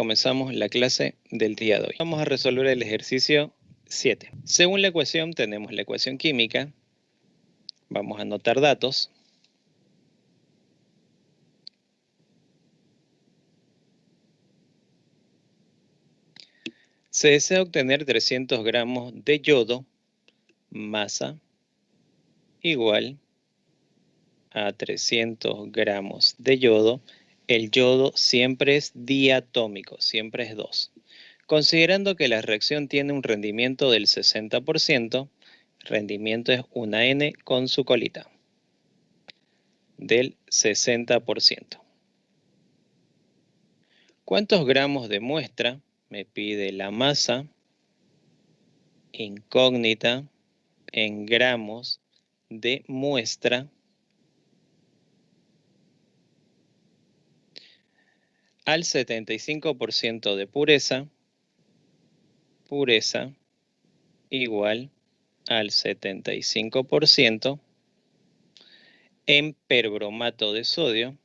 comenzamos la clase del día de hoy. Vamos a resolver el ejercicio 7. Según la ecuación, tenemos la ecuación química. Vamos a anotar datos. Se desea obtener 300 gramos de yodo, masa igual a 300 gramos de yodo. El yodo siempre es diatómico, siempre es 2. Considerando que la reacción tiene un rendimiento del 60%, rendimiento es una N con su colita, del 60%. ¿Cuántos gramos de muestra? Me pide la masa incógnita en gramos de muestra al 75% de pureza igual al 75% en perbromato de sodio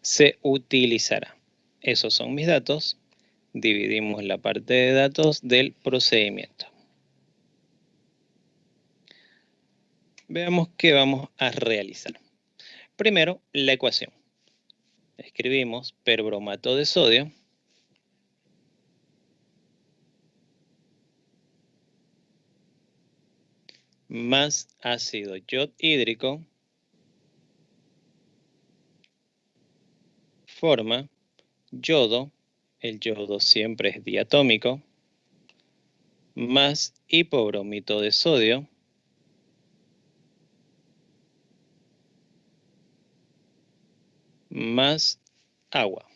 se utilizará. Esos son mis datos. Dividimos la parte de datos del procedimiento. Veamos qué vamos a realizar. Primero, la ecuación. Escribimos perbromato de sodio más ácido yodhídrico forma yodo, el yodo siempre es diatómico, más hipobromito de sodio más agua.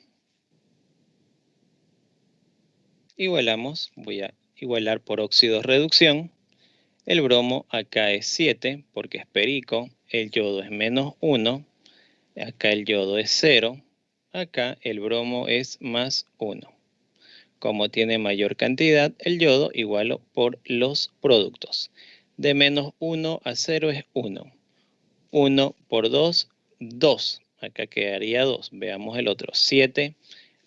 Igualamos, voy a igualar por óxido reducción. El bromo acá es 7 porque es perico, el yodo es menos 1, acá el yodo es 0, acá el bromo es más 1. Como tiene mayor cantidad, el yodo igualo por los productos. De menos 1 a 0 es 1. 1 por 2, 2. Acá quedaría 2. Veamos el otro. 7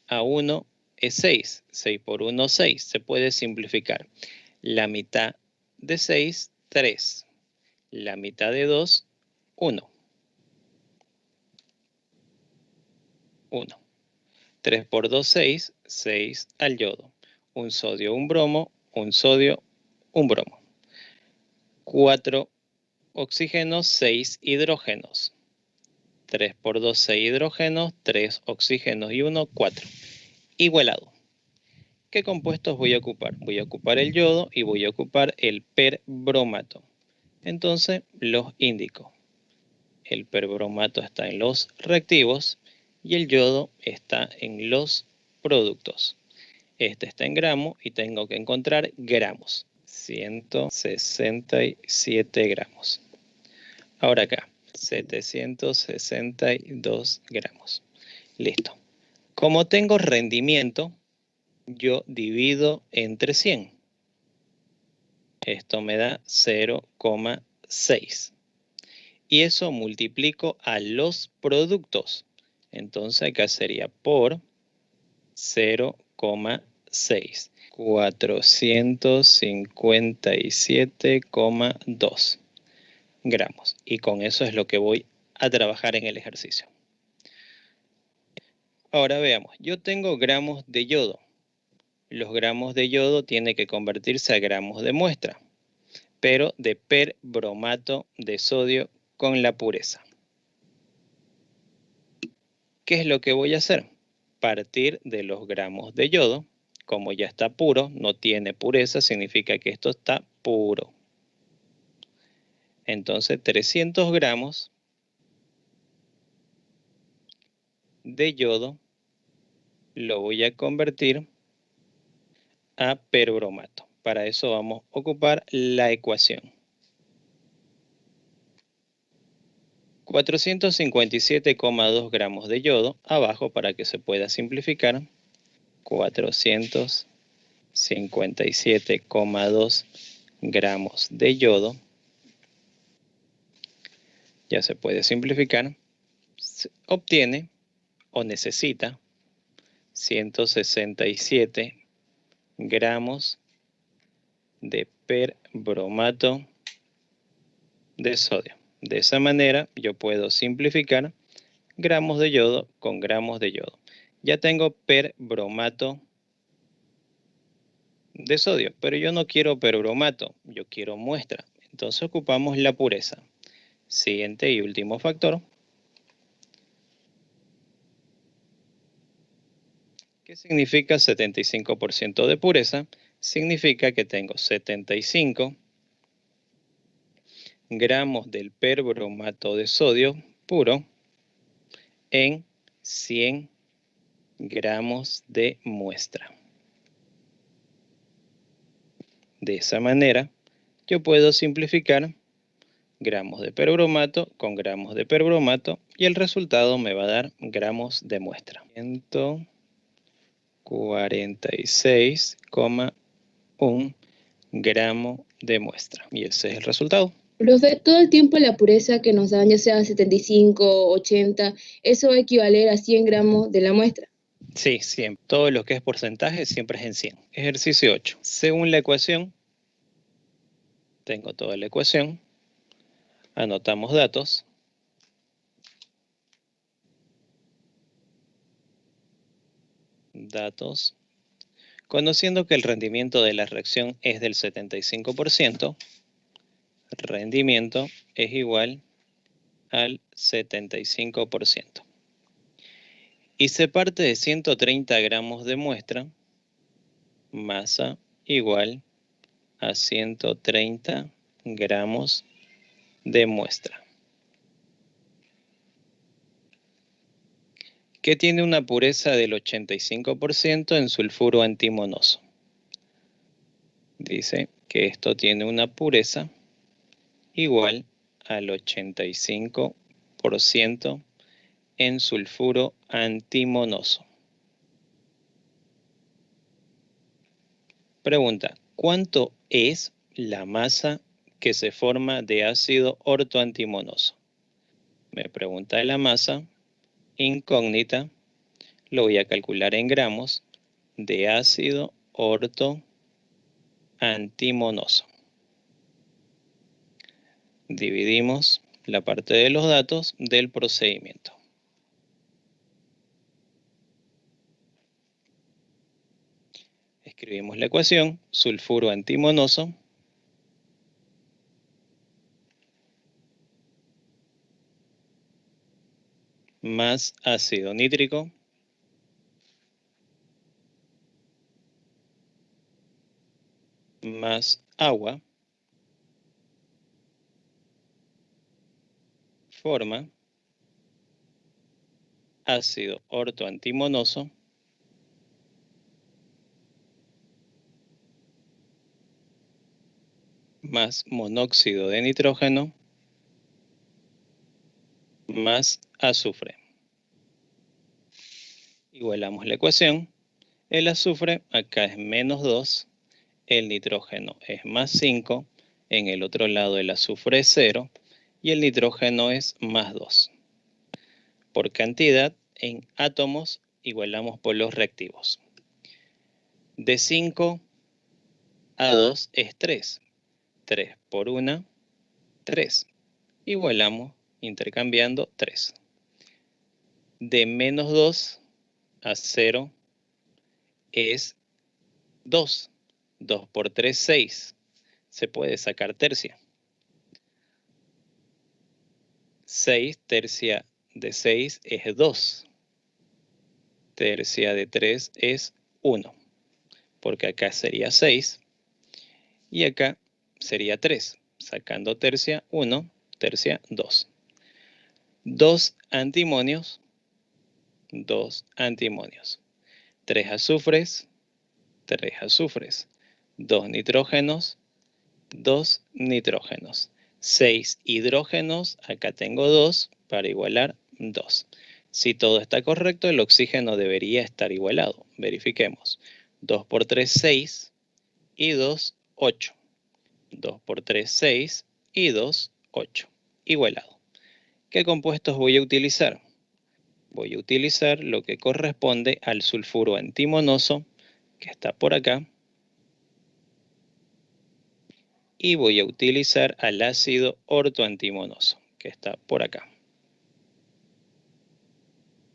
a 1 es 6. 6 por 1, 6. Se puede simplificar. La mitad de 6, 3. La mitad de 2, 1. 1. 3 por 2, 6. 6 al yodo. Un sodio, un bromo. Un sodio, un bromo. 4 oxígenos, 6 hidrógenos. 3 por 2, 6 hidrógenos. 3 oxígenos y 1, 4. Igualado. ¿Qué compuestos voy a ocupar? Voy a ocupar el yodo y voy a ocupar el perbromato. Entonces los indico. El perbromato está en los reactivos y el yodo está en los productos. Este está en gramos y tengo que encontrar gramos. 167 gramos. Ahora acá, 762 gramos. Listo. Como tengo rendimiento, yo divido entre 100. Esto me da 0,6. Y eso multiplico a los productos. Entonces acá sería por 0,6. 457,2 gramos. Y con eso es lo que voy a trabajar en el ejercicio. Ahora veamos, yo tengo gramos de yodo. Los gramos de yodo tienen que convertirse a gramos de muestra, pero de perbromato de sodio con la pureza. ¿Qué es lo que voy a hacer? Partir de los gramos de yodo. Como ya está puro, no tiene pureza, significa que esto está puro. Entonces 300 gramos de yodo lo voy a convertir a perbromato. Para eso vamos a ocupar la ecuación. 457,2 gramos de yodo, abajo para que se pueda simplificar. 457,2 gramos de yodo ya se puede simplificar, se obtiene o necesita 167 gramos de perbromato de sodio. De esa manera yo puedo simplificar gramos de yodo con gramos de yodo. Ya tengo perbromato de sodio, pero yo no quiero perbromato, yo quiero muestra. Entonces ocupamos la pureza. Siguiente y último factor. ¿Qué significa 75% de pureza? Significa que tengo 75 gramos del perbromato de sodio puro en 100 gramos de muestra. De esa manera, yo puedo simplificar gramos de perbromato con gramos de perbromato y el resultado me va a dar gramos de muestra. 146,1 gramo de muestra. Y ese es el resultado. Profe, todo el tiempo la pureza que nos dan, ya sea 75, 80, eso va a equivaler a 100 gramos de la muestra. Sí, siempre. Todo lo que es porcentaje siempre es en 100. Ejercicio 8. Según la ecuación, tengo toda la ecuación. Anotamos datos. Conociendo que el rendimiento de la reacción es del 75%, rendimiento es igual al 75%. Y se parte de 130 gramos de muestra, masa igual a 130 gramos de muestra. Que tiene una pureza del 85% en sulfuro antimonoso. Dice que esto tiene una pureza igual al 85% en sulfuro antimonoso. Pregunta, ¿cuánto es la masa que se forma de ácido ortoantimonoso? Me pregunta la masa incógnita, lo voy a calcular en gramos, de ácido ortoantimonoso. Dividimos la parte de los datos del procedimiento. Escribimos la ecuación, sulfuro antimonoso más ácido nítrico más agua forma ácido ortoantimonoso más monóxido de nitrógeno más azufre. Igualamos la ecuación. El azufre acá es menos 2, el nitrógeno es más 5, en el otro lado el azufre es 0 y el nitrógeno es más 2. Por cantidad, en átomos, igualamos por los reactivos. De 5 a 2 es 3. 3 por 1, 3. Igualamos intercambiando 3. De menos 2 a 0 es 2. 2 por 3, 6. Se puede sacar tercia. 6 tercia de 6 es 2. Tercia de 3 es 1. Porque acá sería 6. Y acá sería 3. Sacando tercia 1, tercia 2. 2 antimonios. 2 antimonios. 3 azufres. 3 azufres. 2 nitrógenos. 2 nitrógenos. 6 hidrógenos, acá tengo 2 para igualar 2. Si todo está correcto, el oxígeno debería estar igualado. Verifiquemos. 2 por 3, 6 y 2, 8. 2 por 3, 6 y 2, 8. Igualado. ¿Qué compuestos voy a utilizar? Voy a utilizar lo que corresponde al sulfuro antimonoso, que está por acá, y voy a utilizar al ácido ortoantimonoso, que está por acá.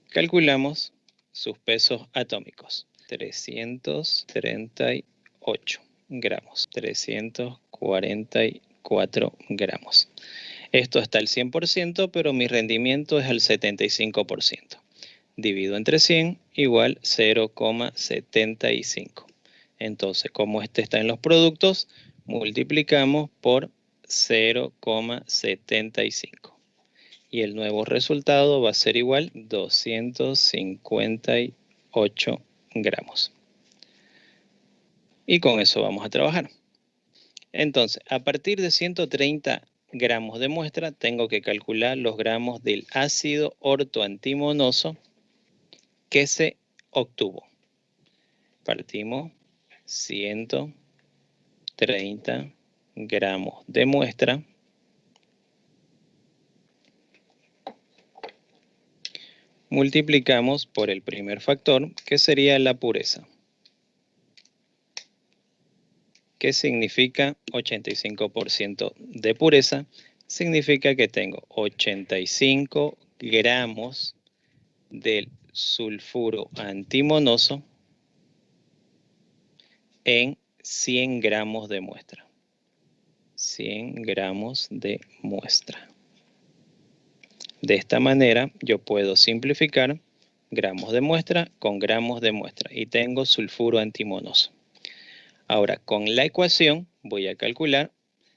Calculamos sus pesos atómicos. 338 gramos, 344 gramos. Esto está al 100%, pero mi rendimiento es al 75%. Divido entre 100 igual 0,75. Entonces, como este está en los productos, multiplicamos por 0,75. Y el nuevo resultado va a ser igual 258 gramos. Y con eso vamos a trabajar. Entonces, a partir de 130 gramos de muestra, tengo que calcular los gramos del ácido ortoantimonoso que se obtuvo. Partimos 130 gramos de muestra multiplicamos por el primer factor, que sería la pureza, que significa 85% de pureza, significa que tengo 85 gramos del sulfuro antimonoso en 100 gramos de muestra. 100 gramos de muestra. De esta manera yo puedo simplificar gramos de muestra con gramos de muestra y tengo sulfuro antimonoso. Ahora con la ecuación voy a calcular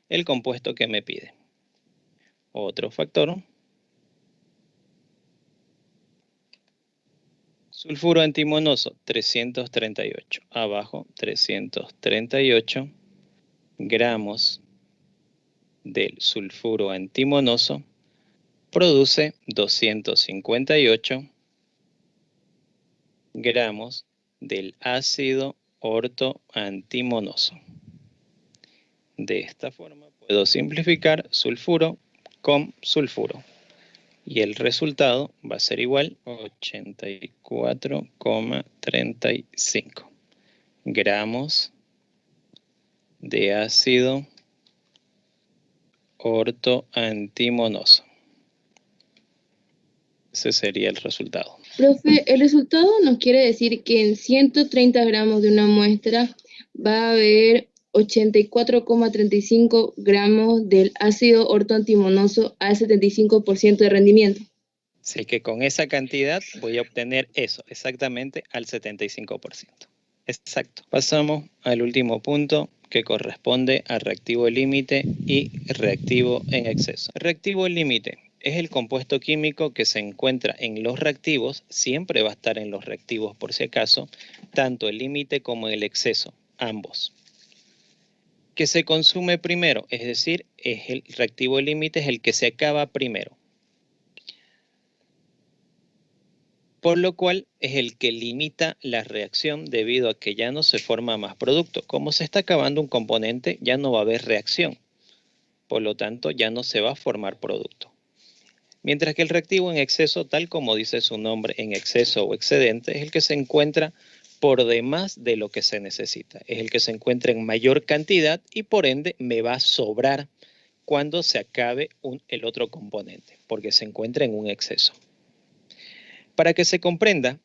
el compuesto que me pide. Otro factor. Sulfuro antimonoso 338. Abajo 338 gramos del sulfuro antimonoso produce 258 gramos del ácido ortoantimonoso. De esta forma puedo simplificar sulfuro con sulfuro. Y el resultado va a ser igual a 84,35 gramos de ácido ortoantimonoso. Ese sería el resultado. Profe, el resultado nos quiere decir que en 130 gramos de una muestra va a haber 84,35 gramos del ácido ortoantimonoso al 75% de rendimiento. Así que con esa cantidad voy a obtener eso, exactamente al 75%. Exacto. Pasamos al último punto, que corresponde a reactivo límite y reactivo en exceso. Reactivo límite es el compuesto químico que se encuentra en los reactivos, siempre va a estar en los reactivos por si acaso, tanto el límite como el exceso, ambos. Que se consume primero, es decir, es el reactivo límite es el que se acaba primero. Por lo cual es el que limita la reacción debido a que ya no se forma más producto. Como se está acabando un componente, ya no va a haber reacción. Por lo tanto, ya no se va a formar producto. Mientras que el reactivo en exceso, tal como dice su nombre, en exceso o excedente, es el que se encuentra por demás de lo que se necesita. Es el que se encuentra en mayor cantidad y por ende me va a sobrar cuando se acabe el otro componente, porque se encuentra en un exceso. Para que se comprenda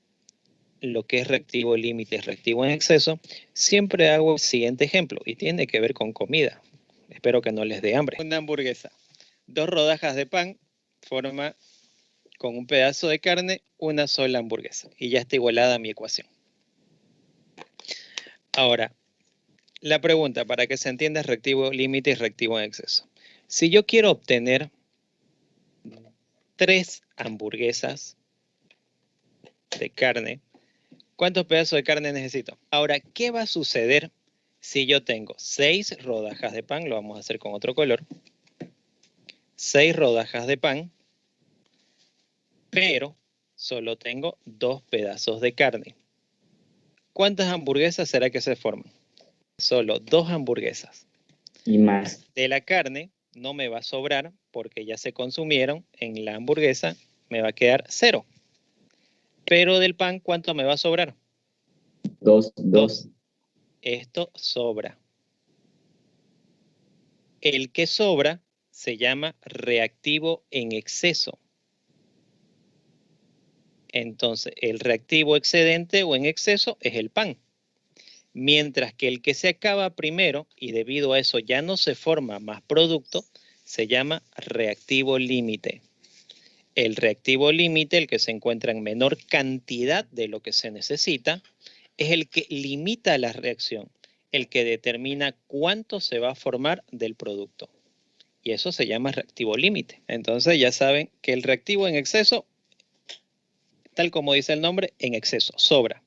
lo que es reactivo límite y reactivo en exceso, siempre hago el siguiente ejemplo y tiene que ver con comida. Espero que no les dé hambre. Una hamburguesa. 2 rodajas de pan forma con un pedazo de carne una sola hamburguesa y ya está igualada mi ecuación. Ahora, la pregunta para que se entienda reactivo límite y reactivo en exceso. Si yo quiero obtener 3 hamburguesas de carne, ¿cuántos pedazos de carne necesito? Ahora, ¿qué va a suceder si yo tengo 6 rodajas de pan? Lo vamos a hacer con otro color. 6 rodajas de pan, pero solo tengo 2 pedazos de carne. ¿Cuántas hamburguesas será que se forman? Solo 2 hamburguesas. Y más. De la carne no me va a sobrar porque ya se consumieron en la hamburguesa, me va a quedar 0. Pero del pan, ¿cuánto me va a sobrar? 2. Esto sobra. El que sobra se llama reactivo en exceso. Entonces, el reactivo excedente o en exceso es el pan. Mientras que el que se acaba primero, y debido a eso ya no se forma más producto, se llama reactivo límite. El reactivo límite, el que se encuentra en menor cantidad de lo que se necesita, es el que limita la reacción, el que determina cuánto se va a formar del producto. Y eso se llama reactivo límite. Entonces ya saben que el reactivo en exceso, tal como dice el nombre, en exceso, sobra.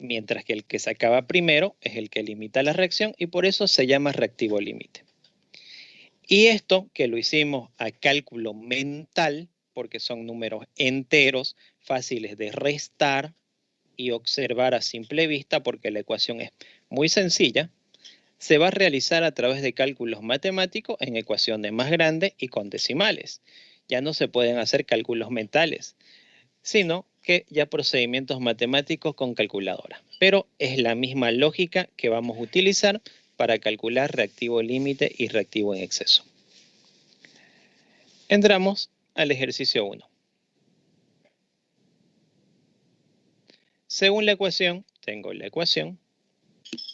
Mientras que el que se acaba primero es el que limita la reacción y por eso se llama reactivo límite. Y esto que lo hicimos a cálculo mental, porque son números enteros, fáciles de restar y observar a simple vista, porque la ecuación es muy sencilla, se va a realizar a través de cálculos matemáticos en ecuaciones más grandes y con decimales. Ya no se pueden hacer cálculos mentales, sino que ya procedimientos matemáticos con calculadora. Pero es la misma lógica que vamos a utilizar para calcular reactivo límite y reactivo en exceso. Entramos al ejercicio 1. Según la ecuación, tengo la ecuación.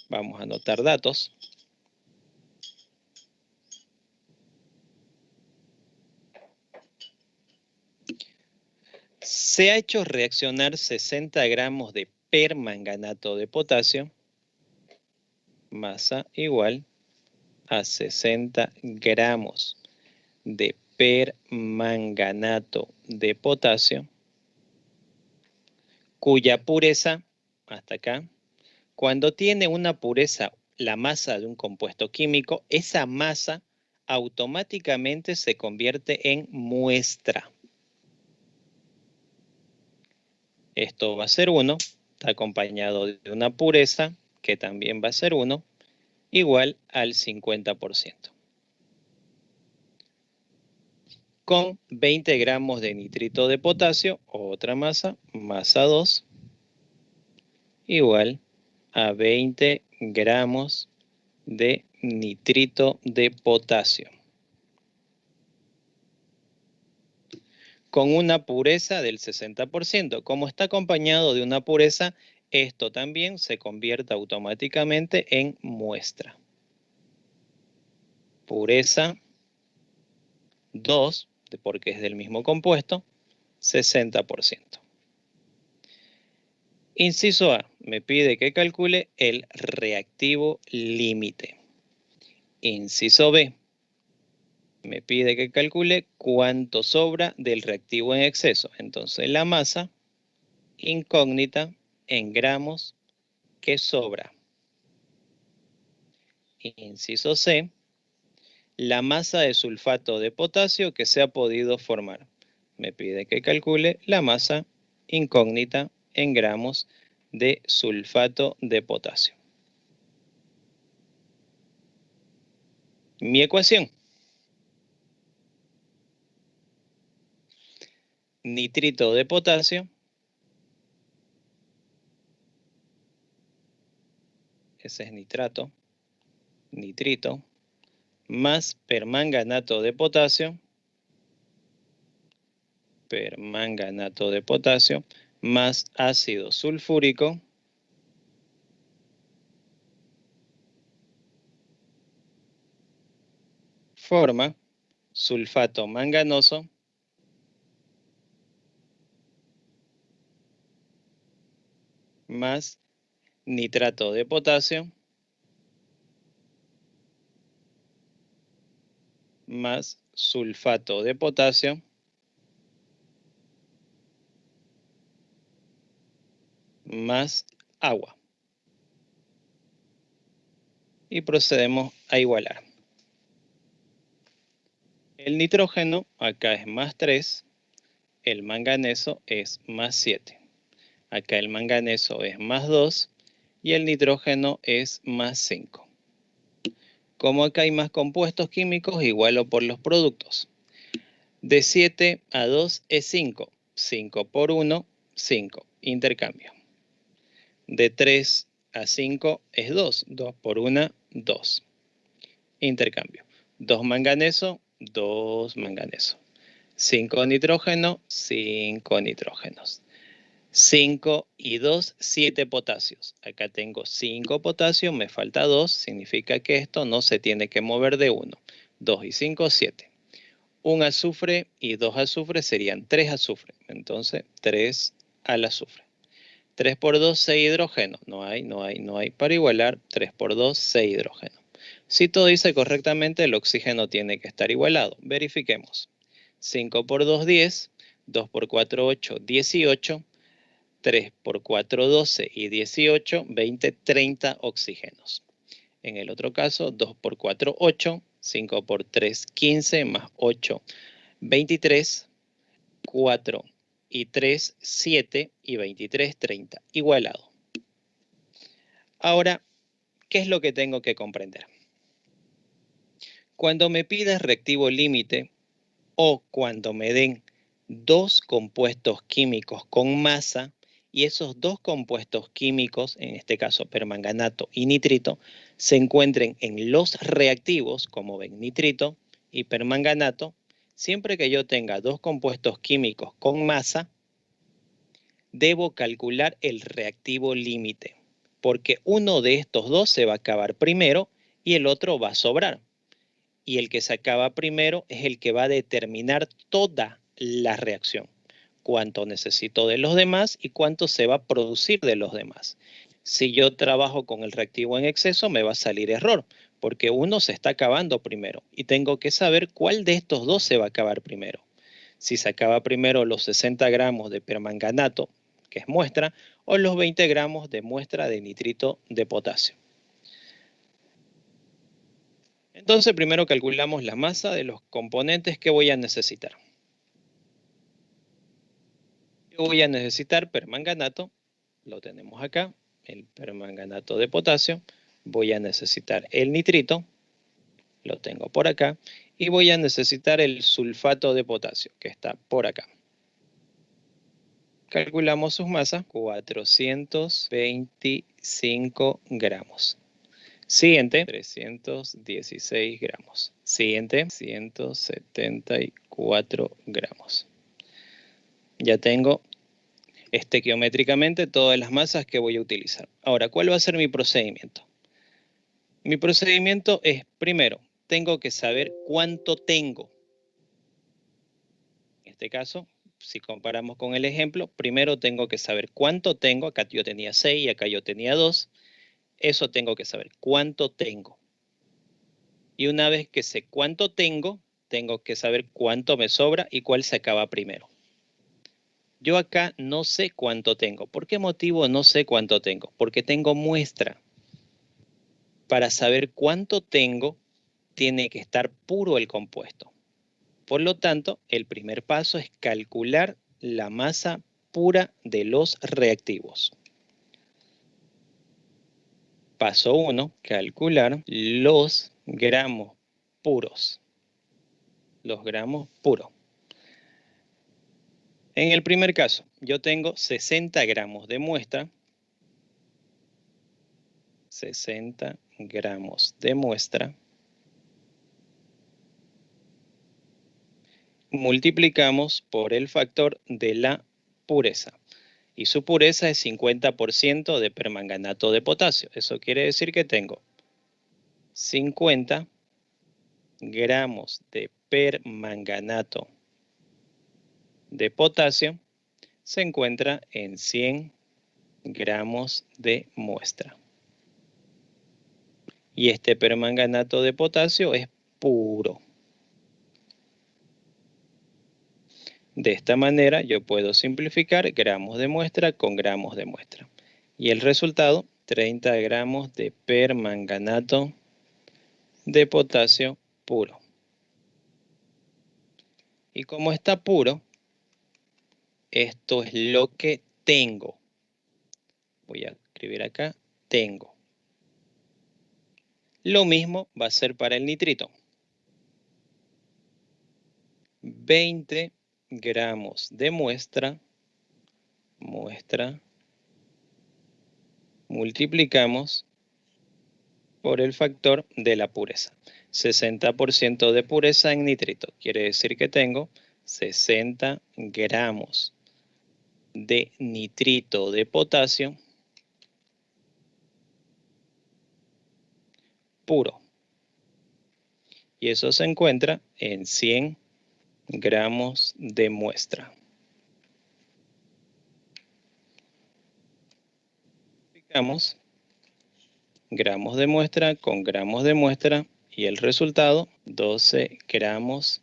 Vamos a anotar datos. Se ha hecho reaccionar 60 gramos de permanganato de potasio, masa igual a 60 gramos de permanganato de potasio, cuya pureza, hasta acá, cuando tiene una pureza, la masa de un compuesto químico, esa masa automáticamente se convierte en muestra. Esto va a ser 1, está acompañado de una pureza, que también va a ser 1, igual al 50%. Con 20 gramos de nitrito de potasio, otra masa, masa 2, igual a 20 gramos de nitrito de potasio. Con una pureza del 60%. Como está acompañado de una pureza, esto también se convierte automáticamente en muestra. Pureza 2, porque es del mismo compuesto, 60%. Inciso A, me pide que calcule el reactivo límite. Inciso B, me pide que calcule cuánto sobra del reactivo en exceso. Entonces la masa incógnita en gramos que sobra. Inciso C, la masa de sulfato de potasio que se ha podido formar. Me pide que calcule la masa incógnita en gramos de sulfato de potasio. Mi ecuación. Nitrito de potasio, ese es nitrato, nitrito, más permanganato de potasio, más ácido sulfúrico, forma sulfato manganoso, más nitrato de potasio, más sulfato de potasio, más agua. Y procedemos a igualar. El nitrógeno acá es más 3, el manganeso es más 7. Acá el manganeso es más 2 y el nitrógeno es más 5. Como acá hay más compuestos químicos, igualo por los productos. De 7 a 2 es 5. 5 por 1, 5. Intercambio. De 3 a 5 es 2. 2 por 1, 2. Intercambio. 2 manganeso, 2 manganeso. 5 nitrógeno, 5 nitrógenos. 5 y 2, 7 potasios. Acá tengo 5 potasios, me falta 2, significa que esto no se tiene que mover de 1. 2 y 5, 7. Un azufre y 2 azufres serían 3 azufres. Entonces, 3 al azufre. 3 por 2, 6 hidrógenos. No hay. Para igualar, 3 por 2, 6 hidrógenos. Si todo dice correctamente, el oxígeno tiene que estar igualado. Verifiquemos. 5 por 2, 10. 2 por 4, 8, 18. 3 por 4, 12 y 18, 20, 30 oxígenos. En el otro caso, 2 por 4, 8. 5 por 3, 15, más 8, 23, 4 y 3, 7 y 23, 30. Igualado. Ahora, ¿qué es lo que tengo que comprender? Cuando me pidas reactivo límite o cuando me den dos compuestos químicos con masa y esos dos compuestos químicos, en este caso permanganato y nitrito, se encuentren en los reactivos, como ven nitrito y permanganato, siempre que yo tenga dos compuestos químicos con masa, debo calcular el reactivo límite, porque uno de estos dos se va a acabar primero y el otro va a sobrar. Y el que se acaba primero es el que va a determinar toda la reacción. Cuánto necesito de los demás y cuánto se va a producir de los demás. Si yo trabajo con el reactivo en exceso, me va a salir error, porque uno se está acabando primero y tengo que saber cuál de estos dos se va a acabar primero. Si se acaba primero los 60 gramos de permanganato, que es muestra, o los 20 gramos de muestra de nitrito de potasio. Entonces, primero calculamos la masa de los componentes que voy a necesitar. Yo voy a necesitar permanganato, lo tenemos acá, el permanganato de potasio. Voy a necesitar el nitrito, lo tengo por acá. Y voy a necesitar el sulfato de potasio, que está por acá. Calculamos sus masas, 425 gramos. Siguiente, 316 gramos. Siguiente, 174 gramos. Ya tengo estequiométricamente todas las masas que voy a utilizar. Ahora, ¿cuál va a ser mi procedimiento? Mi procedimiento es, primero, tengo que saber cuánto tengo. En este caso, si comparamos con el ejemplo, primero tengo que saber cuánto tengo. Acá yo tenía 6 y acá yo tenía 2. Eso tengo que saber cuánto tengo. Y una vez que sé cuánto tengo que saber cuánto me sobra y cuál se acaba primero. Yo acá no sé cuánto tengo. ¿Por qué motivo no sé cuánto tengo? Porque tengo muestra. Para saber cuánto tengo, tiene que estar puro el compuesto. Por lo tanto, el primer paso es calcular la masa pura de los reactivos. Paso 1, calcular los gramos puros. Los gramos puros. En el primer caso, yo tengo 60 gramos de muestra. 60 gramos de muestra. Multiplicamos por el factor de la pureza. Y su pureza es 50% de permanganato de potasio. Eso quiere decir que tengo 50 gramos de permanganato de potasio se encuentra en 100 gramos de muestra. Y este permanganato de potasio es puro. De esta manera yo puedo simplificar gramos de muestra con gramos de muestra. Y el resultado, 30 gramos de permanganato de potasio puro. Y como está puro, esto es lo que tengo. Voy a escribir acá, tengo. Lo mismo va a ser para el nitrito. 20 gramos de muestra, multiplicamos por el factor de la pureza. 60% de pureza en nitrito. Quiere decir que tengo 60 gramos de nitrito de potasio puro. Y eso se encuentra en 100 gramos de muestra. Multiplicamos gramos de muestra con gramos de muestra y el resultado 12 gramos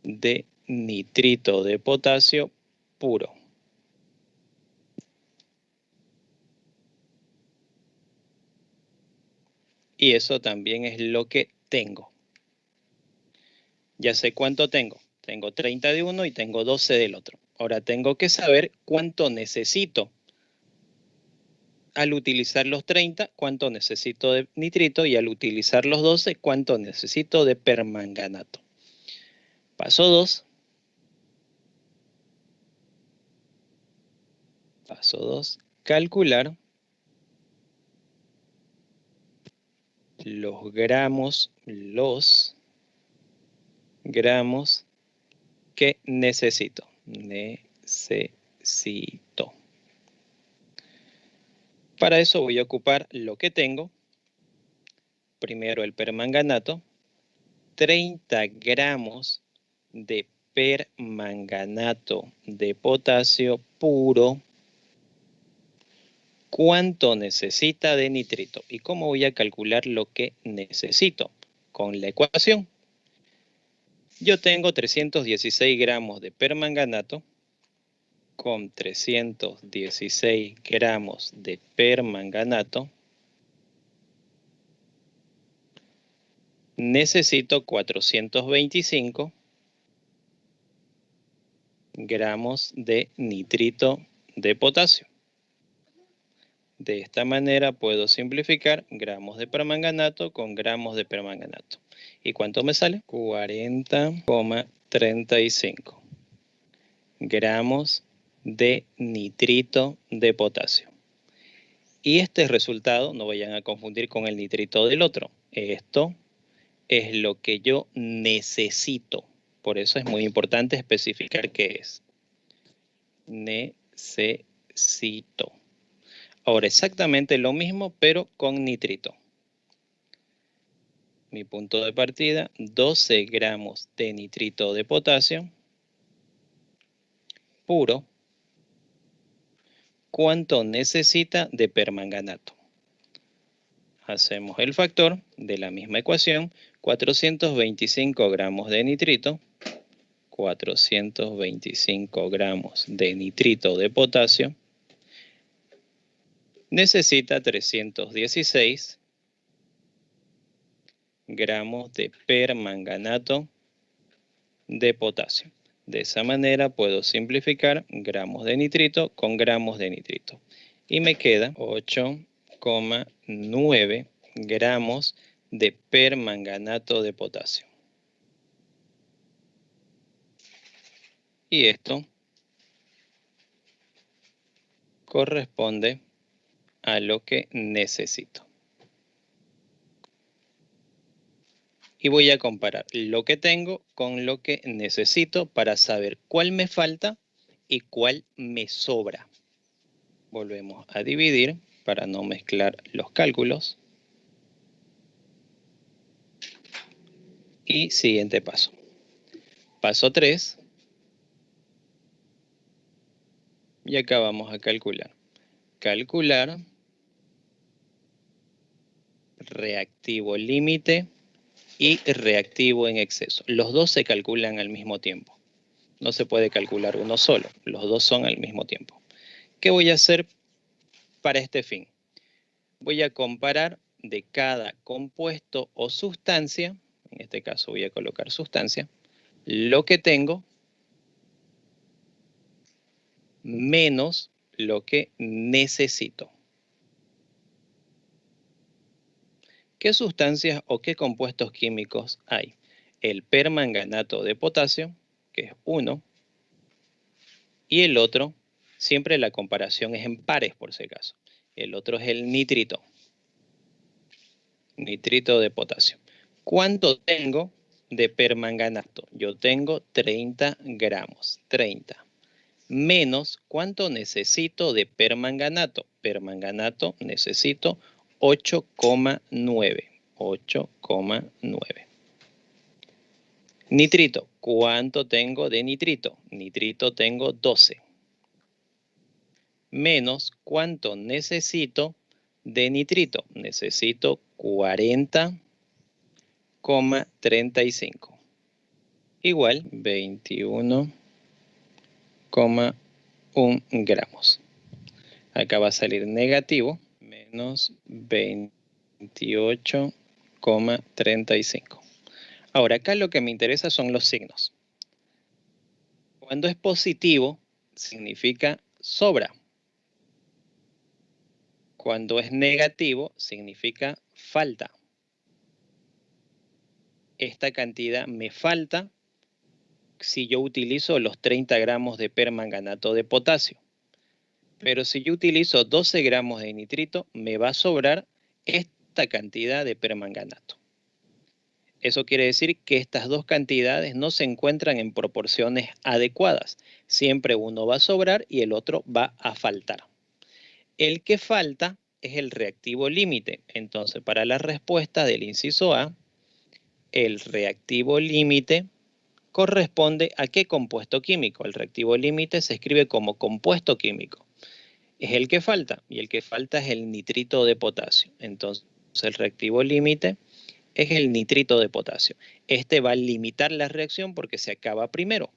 de nitrito de potasio puro. Y eso también es lo que tengo. Ya sé cuánto tengo. Tengo 30 de uno y tengo 12 del otro. Ahora tengo que saber cuánto necesito. Al utilizar los 30, cuánto necesito de nitrito, y al utilizar los 12, cuánto necesito de permanganato. Paso 2. Paso 2. Calcular los gramos que necesito. Para eso voy a ocupar lo que tengo. Primero el permanganato. 30 gramos de permanganato de potasio puro. ¿Cuánto necesita de nitrito? ¿Y cómo voy a calcular lo que necesito? Con la ecuación. Yo tengo 316 gramos de permanganato. Con 316 gramos de permanganato necesito 425 gramos de nitrito de potasio. De esta manera puedo simplificar gramos de permanganato con gramos de permanganato. ¿Y cuánto me sale? 40,35 gramos de nitrito de potasio. Y este resultado, no vayan a confundir con el nitrito del otro. Esto es lo que yo necesito. Por eso es muy importante especificar qué es. Necesito. Ahora, exactamente lo mismo, pero con nitrito. Mi punto de partida, 12 gramos de nitrito de potasio puro. ¿Cuánto necesita de permanganato? Hacemos el factor de la misma ecuación. 425 gramos de nitrito. 425 gramos de nitrito de potasio. Necesita 316 gramos de permanganato de potasio. De esa manera puedo simplificar gramos de nitrito con gramos de nitrito. Y me queda 8,9 gramos de permanganato de potasio. Y esto corresponde a lo que necesito. Y voy a comparar lo que tengo con lo que necesito para saber cuál me falta y cuál me sobra. Volvemos a dividir para no mezclar los cálculos. Y siguiente paso. Paso 3. Y acá vamos a calcular. Calcular reactivo límite y reactivo en exceso. Los dos se calculan al mismo tiempo. No se puede calcular uno solo. Los dos son al mismo tiempo. ¿Qué voy a hacer para este fin? Voy a comparar de cada compuesto o sustancia, en este caso voy a colocar sustancia, lo que tengo menos lo que necesito. ¿Qué sustancias o qué compuestos químicos hay? El permanganato de potasio, que es 1, y el otro, siempre la comparación es en pares por si acaso. El otro es el nitrito. Nitrito de potasio. ¿Cuánto tengo de permanganato? Yo tengo 30 gramos. 30. Menos, ¿cuánto necesito de permanganato? Permanganato necesito 8,9. 8,9. Nitrito, ¿cuánto tengo de nitrito? Nitrito tengo 12. Menos, ¿cuánto necesito de nitrito? Necesito 40,35. Igual 21,1 gramos. Acá va a salir negativo, menos 28,35. Ahora, acá lo que me interesa son los signos. Cuando es positivo, significa sobra. Cuando es negativo, significa falta. Esta cantidad me falta si yo utilizo los 30 gramos de permanganato de potasio. Pero si yo utilizo 12 gramos de nitrito, me va a sobrar esta cantidad de permanganato. Eso quiere decir que estas dos cantidades no se encuentran en proporciones adecuadas. Siempre uno va a sobrar y el otro va a faltar. El que falta es el reactivo límite. Entonces, para la respuesta del inciso A, el reactivo límite corresponde a qué compuesto químico. El reactivo límite se escribe como compuesto químico. Es el que falta, y el que falta es el nitrito de potasio. Entonces, el reactivo límite es el nitrito de potasio. Este va a limitar la reacción porque se acaba primero.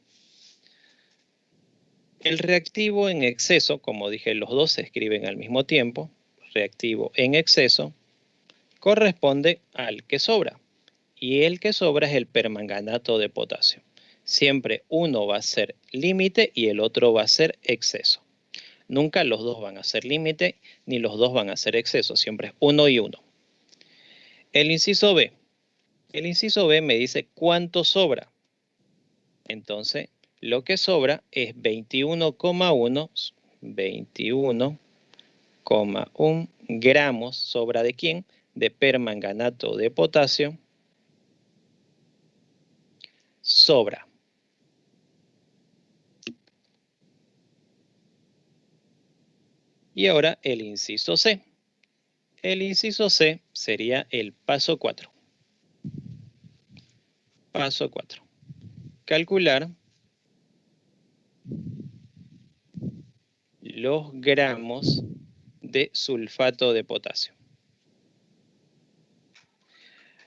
El reactivo en exceso, como dije, los dos se escriben al mismo tiempo. Reactivo en exceso corresponde al que sobra. Y el que sobra es el permanganato de potasio. Siempre uno va a ser límite y el otro va a ser exceso. Nunca los dos van a ser límite ni los dos van a ser exceso. Siempre es uno y uno. El inciso B. El inciso B me dice cuánto sobra. Entonces, lo que sobra es 21,1 gramos. ¿Sobra de quién? De permanganato de potasio. Sobra. Y ahora el inciso C. El inciso C sería el paso 4. Paso 4. Calcular los gramos de sulfato de potasio.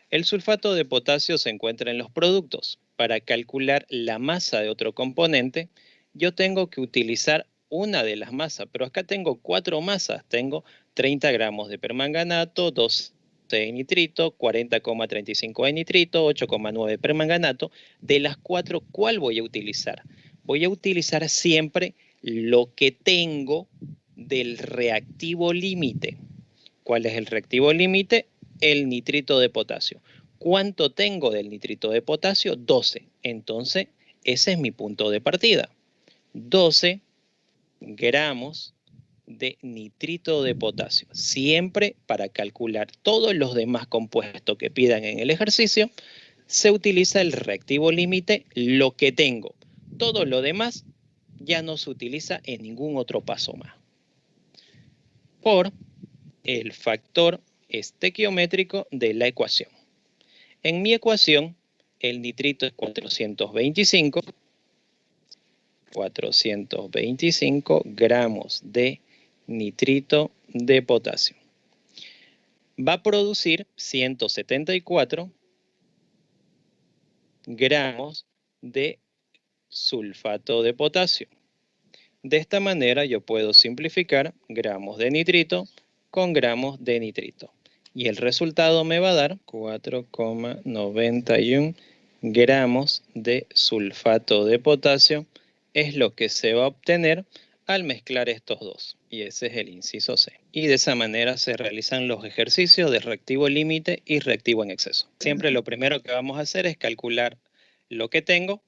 El sulfato de potasio se encuentra en los productos. Para calcular la masa de otro componente, yo tengo que utilizar una de las masas, pero acá tengo 4 masas. Tengo 30 gramos de permanganato, 12 de nitrito, 40,35 de nitrito, 8,9 de permanganato. De las 4, ¿cuál voy a utilizar? Voy a utilizar siempre lo que tengo del reactivo límite. ¿Cuál es el reactivo límite? El nitrito de potasio. ¿Cuánto tengo del nitrito de potasio? 12. Entonces, ese es mi punto de partida. 12 gramos de nitrito de potasio. Siempre para calcular todos los demás compuestos que pidan en el ejercicio, se utiliza el reactivo límite, lo que tengo. Todo lo demás ya no se utiliza en ningún otro paso más. Por el factor estequiométrico de la ecuación. En mi ecuación, el nitrito es 425 gramos de nitrito de potasio. Va a producir 174 gramos de sulfato de potasio. De esta manera yo puedo simplificar gramos de nitrito con gramos de nitrito. Y el resultado me va a dar 4,91 gramos de sulfato de potasio. Es lo que se va a obtener al mezclar estos dos. Y ese es el inciso C. Y de esa manera se realizan los ejercicios de reactivo límite y reactivo en exceso. Siempre lo primero que vamos a hacer es calcular lo que tengo,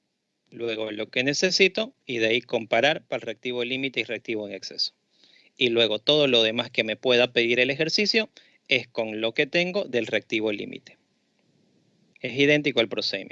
luego lo que necesito y de ahí comparar para el reactivo límite y reactivo en exceso. Y luego todo lo demás que me pueda pedir el ejercicio es con lo que tengo del reactivo límite. Es idéntico al procedimiento.